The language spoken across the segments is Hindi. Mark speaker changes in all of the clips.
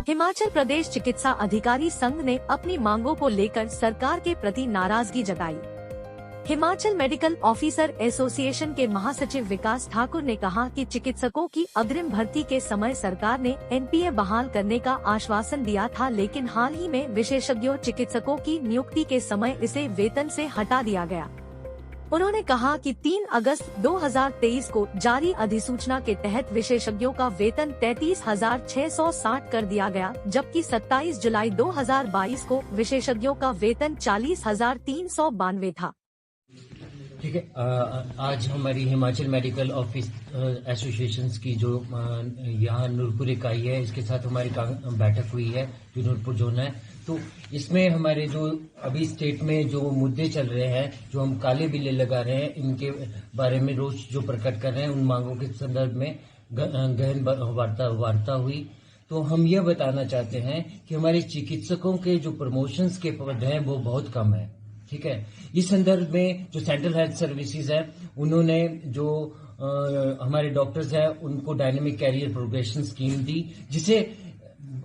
Speaker 1: हिमाचल प्रदेश चिकित्सा अधिकारी संघ ने अपनी मांगों को लेकर सरकार के प्रति नाराजगी जताई। हिमाचल मेडिकल ऑफिसर एसोसिएशन के महासचिव विकास ठाकुर ने कहा कि चिकित्सकों की अग्रिम भर्ती के समय सरकार ने एनपीए बहाल करने का आश्वासन दिया था, लेकिन हाल ही में विशेषज्ञों चिकित्सकों की नियुक्ति के समय इसे वेतन से हटा दिया गया। उन्होंने कहा कि 3 अगस्त 2023 को जारी अधिसूचना के तहत विशेषज्ञों का वेतन 33,660 कर दिया गया, जबकि 27 जुलाई 2022 को विशेषज्ञों का वेतन 40,392 था।
Speaker 2: ठीक है, आज हमारी हिमाचल मेडिकल ऑफिस एसोसिएशन की जो यहाँ नूरपुर इकाई है, इसके साथ हमारी बैठक हुई है जो नूरपुर जोन है। तो इसमें हमारे जो अभी स्टेट में जो मुद्दे चल रहे हैं, जो हम काले बिल्ले लगा रहे हैं, इनके बारे में रोष जो प्रकट कर रहे हैं, उन मांगों के संदर्भ में गहन वार्ता हुई। तो हम यह बताना चाहते हैं कि हमारे चिकित्सकों के जो प्रमोशंस के पद हैं वो बहुत कम है। ठीक है, इस संदर्भ में जो सेंट्रल हेल्थ सर्विसेज है, उन्होंने जो हमारे डॉक्टर्स हैं उनको डायनेमिक कैरियर प्रोग्रेशन स्कीम दी, जिसे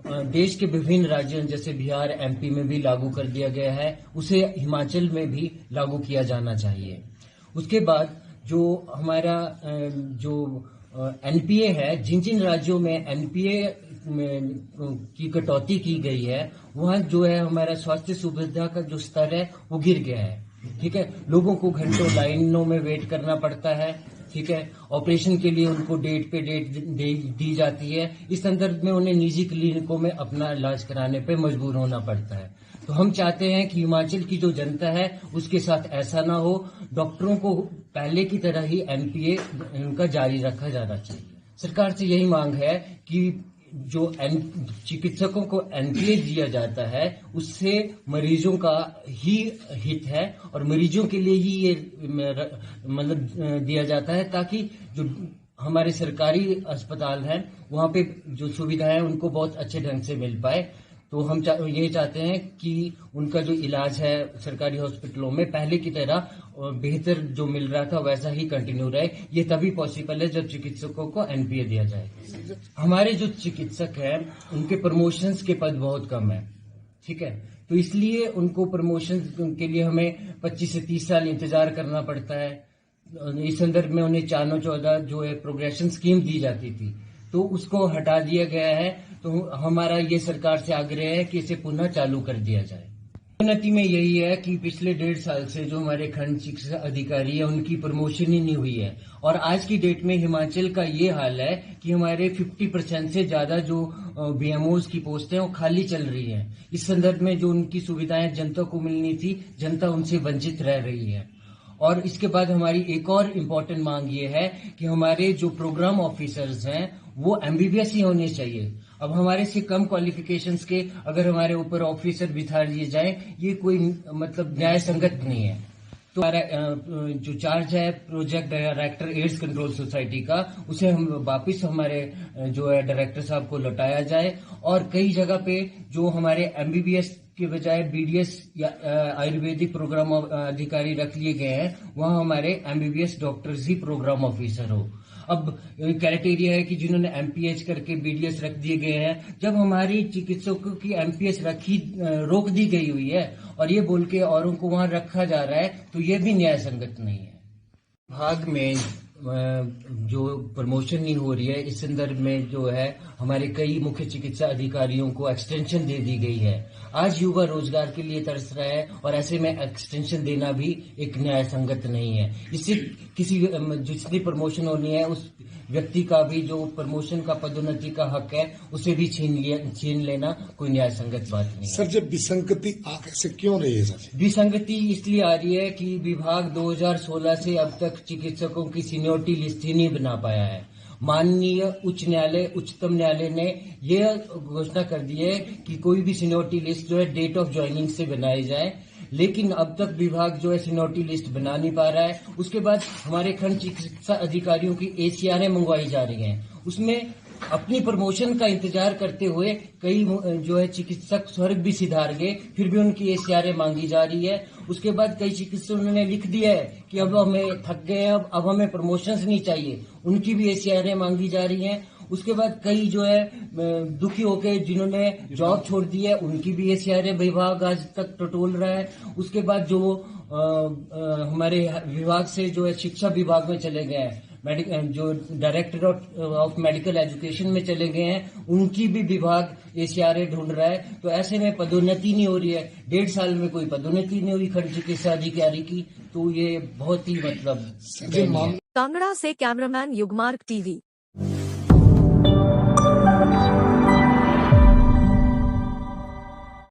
Speaker 2: देश के विभिन्न राज्यों जैसे बिहार, एमपी में भी लागू कर दिया गया है, उसे हिमाचल में भी लागू किया जाना चाहिए। उसके बाद जो हमारा जो एनपीए है, जिन जिन राज्यों में एनपीए की कटौती की गई है, वहाँ जो है हमारा स्वास्थ्य सुविधा का जो स्तर है वो गिर गया है। ठीक है, लोगों को घंटों लाइनों में वेट करना पड़ता है। ठीक है, ऑपरेशन के लिए उनको डेट पे डेट दी जाती है। इस संदर्भ में उन्हें निजी क्लिनिकों में अपना इलाज कराने पे मजबूर होना पड़ता है। तो हम चाहते हैं कि हिमाचल की जो जनता है उसके साथ ऐसा ना हो। डॉक्टरों को पहले की तरह ही एनपीए उनका जारी रखा जाना चाहिए। सरकार से यही मांग है कि जो चिकित्सकों को एनपीए दिया जाता है, उससे मरीजों का ही हित है और मरीजों के लिए ही ये मतलब दिया जाता है, ताकि जो हमारे सरकारी अस्पताल हैं वहाँ पे जो सुविधाएं उनको बहुत अच्छे ढंग से मिल पाए। तो हम ये चाहते हैं कि उनका जो इलाज है सरकारी हॉस्पिटलों में पहले की तरह बेहतर जो मिल रहा था वैसा ही कंटिन्यू रहे। ये तभी पॉसिबल है जब चिकित्सकों को एनपीए दिया जाए। हमारे जो चिकित्सक हैं उनके प्रमोशंस के पद बहुत कम है। ठीक है, तो इसलिए उनको प्रमोशन के लिए हमें 25 से 30 साल इंतजार करना पड़ता है। इस संदर्भ में उन्हें 4/14 जो है प्रोग्रेशन स्कीम दी जाती थी, तो उसको हटा दिया गया है। तो हमारा ये सरकार से आग्रह है कि इसे पुनः चालू कर दिया जाए। उन्नति में यही है कि पिछले 1.5 साल से जो हमारे खंड चिकित्सा अधिकारी है उनकी प्रमोशन ही नहीं हुई है, और आज की डेट में हिमाचल का ये हाल है कि हमारे 50% से ज्यादा जो बीएमओज की पोस्ट है वो खाली चल रही है। इस संदर्भ में जो उनकी सुविधाएं जनता को मिलनी थी, जनता उनसे वंचित रह रही है। और इसके बाद हमारी एक और इम्पोर्टेंट मांग ये है कि हमारे जो प्रोग्राम ऑफिसर्स हैं वो एमबीबीएस ही होने चाहिए। अब हमारे से कम क्वालिफिकेशंस के अगर हमारे ऊपर ऑफिसर बिठा दिए जाए, ये कोई मतलब न्याय संगत नहीं है। तो हमारा जो चार्ज है project director AIDS control society का, उसे हम वापिस हमारे जो है डायरेक्टर साहब को लौटाया जाए, और कई जगह पे जो हमारे एमबीबीएस के बजाय बीडीएस या आयुर्वेदिक प्रोग्राम अधिकारी रख लिए गए हैं, वहां हमारे एमबीबीएस डॉक्टर्स ही प्रोग्राम ऑफिसर हो। अब क्राइटेरिया है कि जिन्होंने एमपीएच करके बीडीएस रख दिए गए हैं, जब हमारी चिकित्सकों की एमपीएच रोक दी गई हुई है और ये बोल के औरों को वहां रखा जा रहा है, तो ये भी न्याय संगत नहीं है। भाग में जो प्रमोशन नहीं हो रही है, इस संदर्भ में जो है हमारे कई मुख्य चिकित्सा अधिकारियों को एक्सटेंशन दे दी गई है। आज युवा रोजगार के लिए तरस रहा है और ऐसे में एक्सटेंशन देना भी एक न्याय संगत नहीं है। इससे किसी जिसकी प्रमोशन होनी है उस व्यक्ति का भी जो प्रमोशन का पदोन्नति का हक है उसे भी छीन लेना कोई न्याय संगत बात नहीं है।
Speaker 3: सर, जब विसंगति ऐसे क्यों रही है सर?
Speaker 2: विसंगति इसलिए आ रही है कि विभाग 2016 से अब तक चिकित्सकों की सीनियरिटी लिस्ट ही नहीं बना पाया है। माननीय उच्च न्यायालय, उच्चतम न्यायालय ने यह घोषणा कर दी है कि कोई भी सीनियरिटी लिस्ट जो है डेट ऑफ ज्वाइनिंग से बनाई जाए, लेकिन अब तक विभाग जो है सीनियरिटी लिस्ट बना नहीं पा रहा है। उसके बाद हमारे खंड चिकित्सा अधिकारियों की एसीआरएं मंगवाई जा रही हैं, उसमें अपनी प्रमोशन का इंतजार करते हुए कई जो है चिकित्सक स्वर्ग भी सिधार गए, फिर भी उनकी एसीआरए मांगी जा रही है। उसके बाद कई चिकित्सकों ने लिख दिया है कि अब हमें थक गए हैं, अब हमें प्रमोशंस नहीं चाहिए, उनकी भी एसीआरए मांगी जा रही है। उसके बाद कई जो है दुखी होके जिन्होंने जॉब छोड़ दी है उनकी भी एसीआर विभाग आज तक टटोल रहा है। उसके बाद जो हमारे विभाग से जो है शिक्षा विभाग में चले गए हैं, जो डायरेक्टर ऑफ मेडिकल एजुकेशन में चले गए हैं, उनकी भी विभाग एसीआर ढूंढ रहा है। तो ऐसे में पदोन्नति नहीं हो रही है, 1.5 साल में कोई पदोन्नति नहीं हुई खंड चिकित्सा अधिकारी की। तो ये बहुत ही मतलब
Speaker 3: सर जी,
Speaker 1: कांगड़ा से कैमरामैन युगमार्ग टीवी।